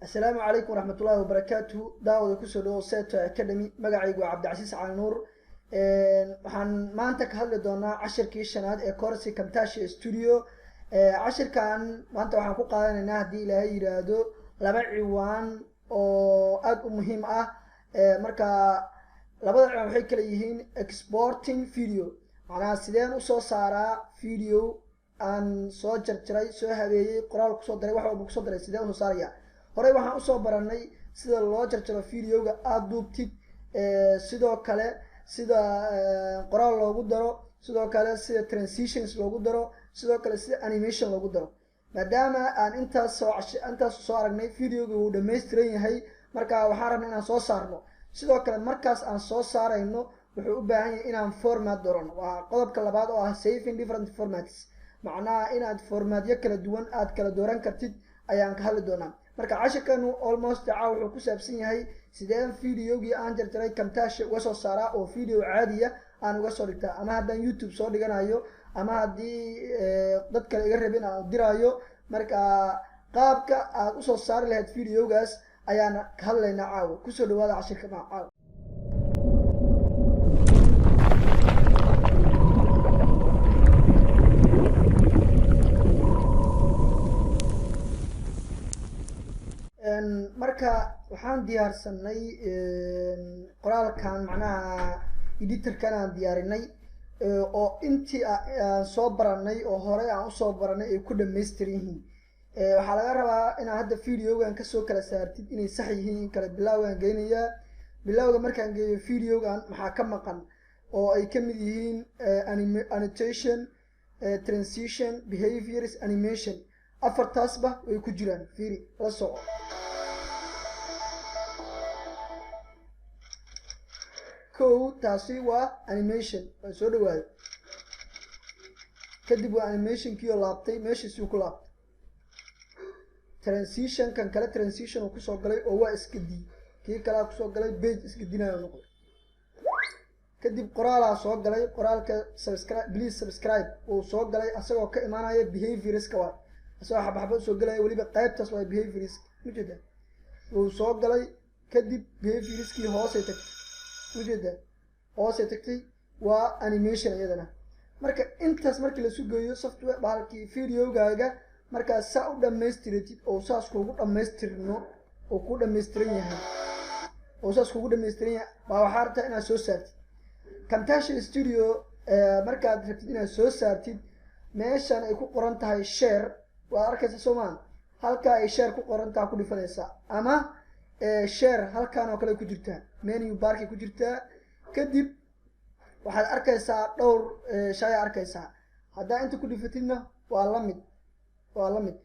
السلام عليكم ورحمة الله وبركاته. داود كسر دو سيت أكاديمي مجاعي عبد العزيز على نور. waxaan maanta ka hadli doonaa cashirkii shanaad ee koorsi Camtasia Studio. cashirkan maanta waxaan ku qaadanaynaa haddii ilaahay yiraahdo laba ciwaan oo aad u muhiim ah. marka labada ciwaan waxay kala yihiin exporting video, macnaha sideen u soo saaraa video aan soo jarjaray, soo habeeyay, qoraal ku soo daray, wax walba ku soo daray, sideen u soo saaraya. horey waxaan u soo baranay sida loo jarjaro videoga aad duubtid, sidoo kale sida qoraal loogu daro, sidoo kale sida transitions loogu daro, sidoo kale sida animation loogu daro. maadaama aan intaas soo aragnay videoga uu dhameystiran yahay, marka waxaan rabnaa inaan soo saarno. sidoo kale markaas aan soo saarayno wuxuu u baahan yahay inaan format doorano. waa qodobka labaad oo ah saving different formats, macnaha inaad formatyo kala duwan aad kala dooran kartid ayaan ka hadli doonaa. marka cashirkanu almost caaw wuxuu ku saabsan yahay sideen videogii aan jarjaray Camtasia uga soo saaraa oo video caadiya aan uga soo dhigtaa, ama haddaan YouTube soo dhiganayo, ama haddii dad kale iga rabin aan diraayo. marka qaabka aad u soo saari lahayd videogaas ayaan ka hadlaynaa caawa. kusoo dhawaada cashirka caawa. marka waxaan diyaarsanay qoraalkan, macnaha editorkan aan diyaarinay oo intii aan soo baranay oo hore aan usoo baranay ay ku dhammaystiran yihiin. waxaa laga rabaa inaad hadda videogan kasoo kala saartid inay sax yihiin in kale. bilowgaan geynayaa. bilowga markaan geeyo videogan maxaa ka maqan oo ay ka mid yihiin annotation, transition, behaviors, animation. afartaasba way ku jiraan. fiiri la soco. kow taasi waa animation, waa soo dhawaada. kadib waa animationkii oo laabtay meeshiisuu ku laabtay. transition kan kale transition uu kusoo galay oo waa isgedi, kii kalea kusoo galay page isgedinayo noqday. kadib qoraalaa soo galay, qoraalka please subscribe uu soo galay asagoo ka imaanaya behaviorska waay, asagoo xabaxba usoo galaya, weliba qaybtaas waa behaviorska ujeeda uu soo galay. kadib behaviorskii hoosay tagtay ujeeda, hoosay tagtay waa animation iyadana. marka intaas markii la sugeeyo software bahalkii videogaaga markaas saa u dhamaystiratid oo saas kuugu dhamaystirno oo ku dhammaystiran yahay oo saas kuugu dhammaystiran yahay baa waxaa rabtaa inaad soo saartid Camtasia Studio. markaad rabtid inaad soo saartid meeshan ay ku qoran tahay share, waa arkaysa soomaan, halkaa ay share ku qoran tahay ku dhifanaysaa, ama share halkaan oo kale ku jirtaa, menu barkay ku jirtaa. kadib waxaad arkaysaa dhowr shay arkaysaa. haddaa inta ku dhifatidna waa la mid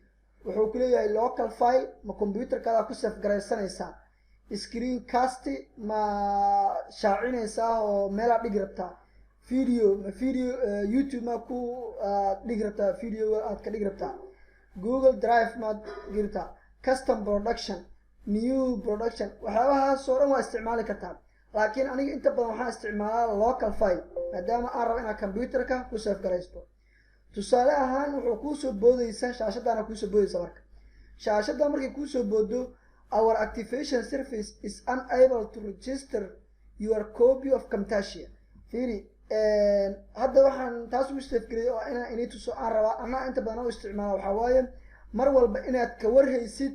wuxuu ku leeyahay local file, ma computerkaada ku save garaysanaysaa, screen cast ma shaacinaysaa oo meelaa dhigi rabtaa, video YouTube ma ku dhigi rabtaa, video aad ka dhigi rabtaa, Google Drive ma dhigi rabtaa, custom production, new production, waxyaabahaas oo dhan waa isticmaali kartaa. laakiin aniga inta badan waxaan isticmaalaa local file maadaama aan rabo inaad computerka ku save garaysto. tusaale ahaan wuxuu kuusoo boodaysaa shaashadaana kuusoo boodaysa. marka shaashada markay kuusoo boodo, our activation service is unable to register your copy of Camtasia. fiiri hadda waxaan taas u save gariyay oo inaan inay tuso aan rabaa, anaa inta badan u isticmaala waxaa waaye mar walba inaad ka warhaysid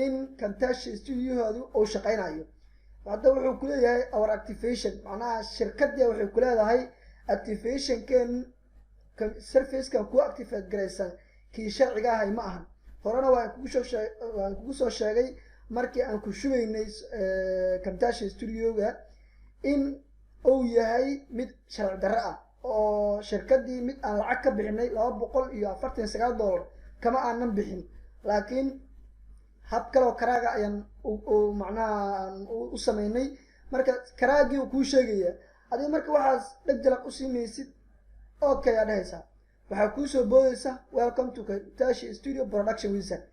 in Camtasia Studiohaadu uu shaqaynayo. hadda wuxuu ku leeyahay our activation, macnaha shirkadii waxay ku leedahay activationkan servicekan ku activate garaysan kii sharciga ahay ma ahan. horena waan kugu soo sheegay markii aan ku shubaynay Camtasia Studioga in uu yahay mid sharci darro ah, oo shirkadii mid aan lacag ka bixinay $249 kama aanan bixin, laakiin hab kaloo karaaga ayaan macnaha u samaynay. marka karaagii uu kuu sheegaya adiga marka waxaas dheg jalaq u siimaysid okay aad dhahaysaa. waxaa kuusoo boodaysa welcome to Camtasia Studio production wizard,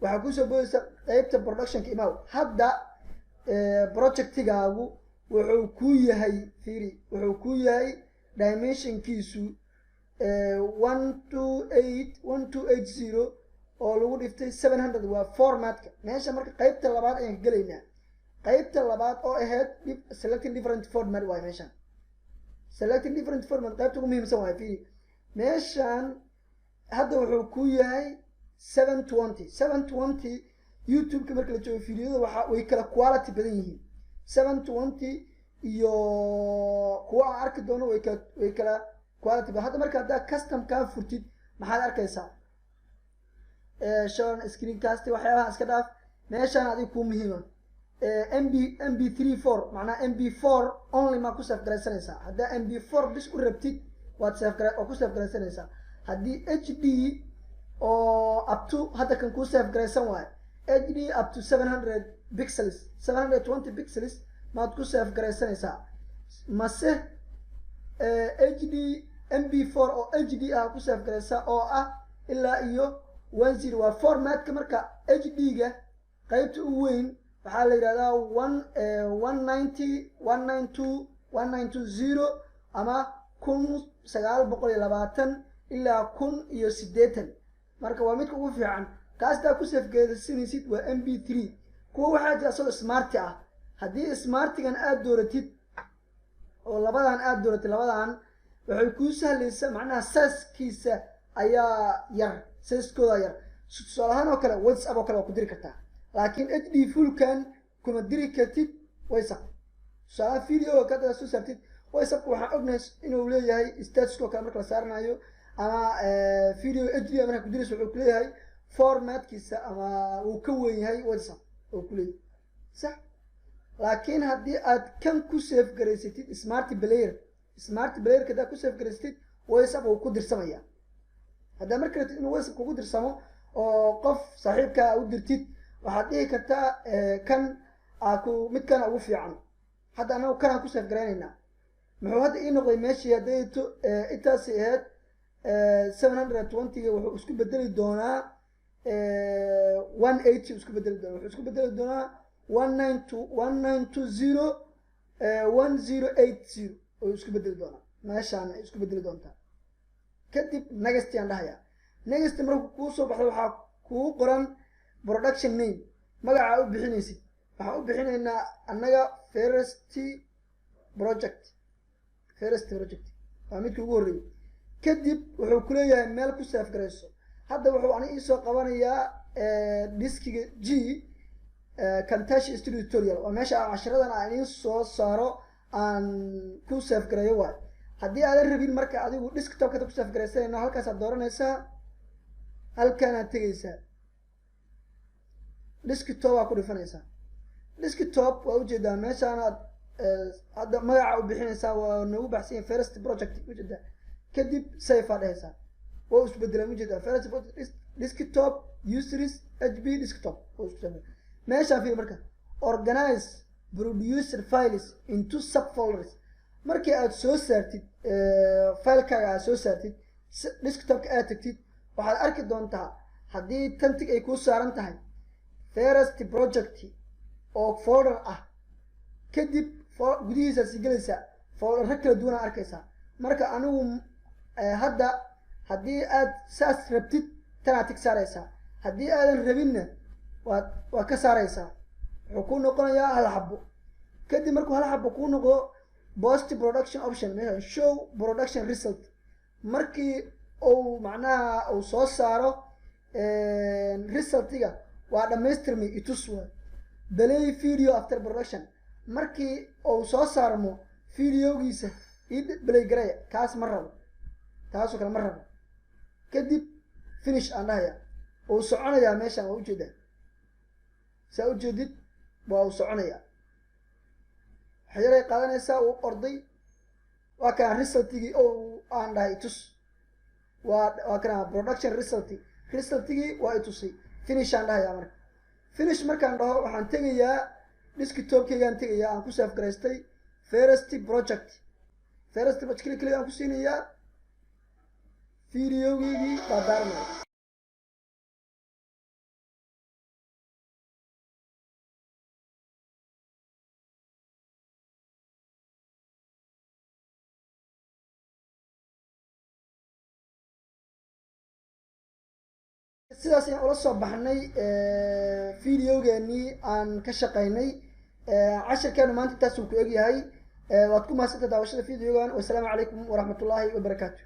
waxaa kuusoo boodaysa qaybta productionka imaaw. hadda projectigaagu wuxuu kuu yahay, fiiri wuxuu kuu yahay dimensionkiisu 1280 oo lagu dhiftay 700 waa formatka. meesha marka qaybta labaad ayaan gelaynaa. qaybta labaad oo ahayd selecting different format waay meeshan. selecting different format qaybta ugu muhiimsan waay fiiri. meeshan hadda wuxuu ku yahay 720 YouTube-ka marka la joogo fiidiyada waxa way kala quality badan yihiin. 720 iyo kuwa aan arki doono way kala quality badan. hadda marka hadda custom ka furtid maxaad arkaysaa shown screencast waxyaabaha iska dhaaf. meeshan adiga ku muhiima mp3 macnaha mp4 only ma ku save garaysanaysaa. hadda mp4 bis u rabtid waad ku save garaysanaysaa. haddii hd oo up to hadda kan ku save garaysan waayo hd up to 700 pixels 720 pixels maad ku save garaysanaysaa. mase hd mp4 oo hd ah ku save garaysaa oo ah ilaa iyo 10 waa formatka. marka hd ga qaybta u weyn waxaa la yiraahdaa 190 192 190 ama 1920 ilaa 1080. marka waa midka ugu fiican. kaas daa ku save garaysanaysid waa mp3. kuwa waxaa jira asoo smart ah. haddii smartigan aad dooratid oo labadan aad dooratid labadan waxay kuu sahlaysaa macnaha size-kiisa ayaa yar size-kooda yar. tusaale ahaan oo kale WhatsApp oo kale waa ku diri kartaa laakiin HD full-kan kuma diri kartid WhatsApp. tusaale video ka dada soo saartid WhatsApp waxaan ognahay inuu leeyahay status-ko kale marka la saaranayo ama video HD marka ku dirayso wuxuu ku leeyahay formatkiisa ama uu ka weyn yahay WhatsApp oo ku leeyahay sax. laakiin haddii aad kan ku save garaysatid smart player kada ku save garaysatid WhatsApp uu ku dirsamaya. hadda marka rabtid inuu WhatsApp kugu dirsamo oo qof saaxiibka u dirtid waxaad dhihi kartaa kan midkan ugu fiican. hadda anagu kan ku save garaynaynaa. muxuu hadda ii noqday meeshii haddayto intaasi ahayd 720 wuxuu isku bedeli doonaa 180 isku bedeli doonaa. wuxuu isku bedeli doonaa 1920 1080 oo isku bedeli doonaa. meeshaan isku bedeli doontaa. kadib next aan dhahayaa. next markuu kuu soo baxdo waxaa kuu qoran production name magaca u bixinaysid. waxaan u bixinaynaa annaga first project waa midkii ugu horreeyay. kadib wuxuu ku leeyahay meel ku save garayso. hadda wuxuu ani isoo qabanayaa diskiga G Camtasia Studio Tutorial waa meesha casharadan aan idin soo saaro aan ku save garayo waay. haddii aadan rabin marka adigu desktop-ka ku save garaysanayna halkaas aad dooranaysaa. halkan aad tegaysaa desktop aa ku dhifanaysaa. desktop waa ujeedaa meeshaan aad hadda magaca u bixinaysaa waa nagu baxsan yahay first project ujeedaa. kadib save aa dhehaysaa waa isbedelaan ujeedaa first project desktop users hb desktop meeshaan fiir marka organize producer files into subfolders. markii aad soo saartid filekaaga aad soo saartid desktopka aad tagtid waxaad arki doontaa haddii tantig ay kuu saaran tahay first project oo folder ah. kadib gudihiisa sii gelaysaa folderro kala duwan aad arkaysaa. marka anigu hadda haddii aad saas rabtid tanaad tig saaraysaa. haddii aadan rabinna waa ka saaraysaa. wuxuu kuu noqonayaa hal xabo. kadib markuu hal xabo kuu noqdo post production option meesha show production result markii uu macnaha uu soo saaro resultiga waa dhamaystirmay itus waa delay video after production. markii uu soo saarmo videogiisa ii play garaya kaas ma rabo taasoo kale ma rabo. kadib finish aan dhahaya uu soconayaa. meeshaan waa ujeedaa saa ujeedid waa uu soconayaa. waxyaray qaadanaysaa uu orday waa kana resultigii oo aan dhahay tus waa kana production resultigii waa itusay. finish aan dhahayaa. marka finish markaan dhaho waxaan tegayaa desktop-kaygaan tegayaa aan ku save garaystay first project klik aan ku siinayaa videogeygii baa daarmaya. sidaas ayaan ula soo baxnay videogeenii aan ka shaqaynay cashirkeenu maanta intaasuu ku egyahay waad ku mahadsantahay daawashada videogan wasalaamu calaykum waraxmatullaahi wabarakaatu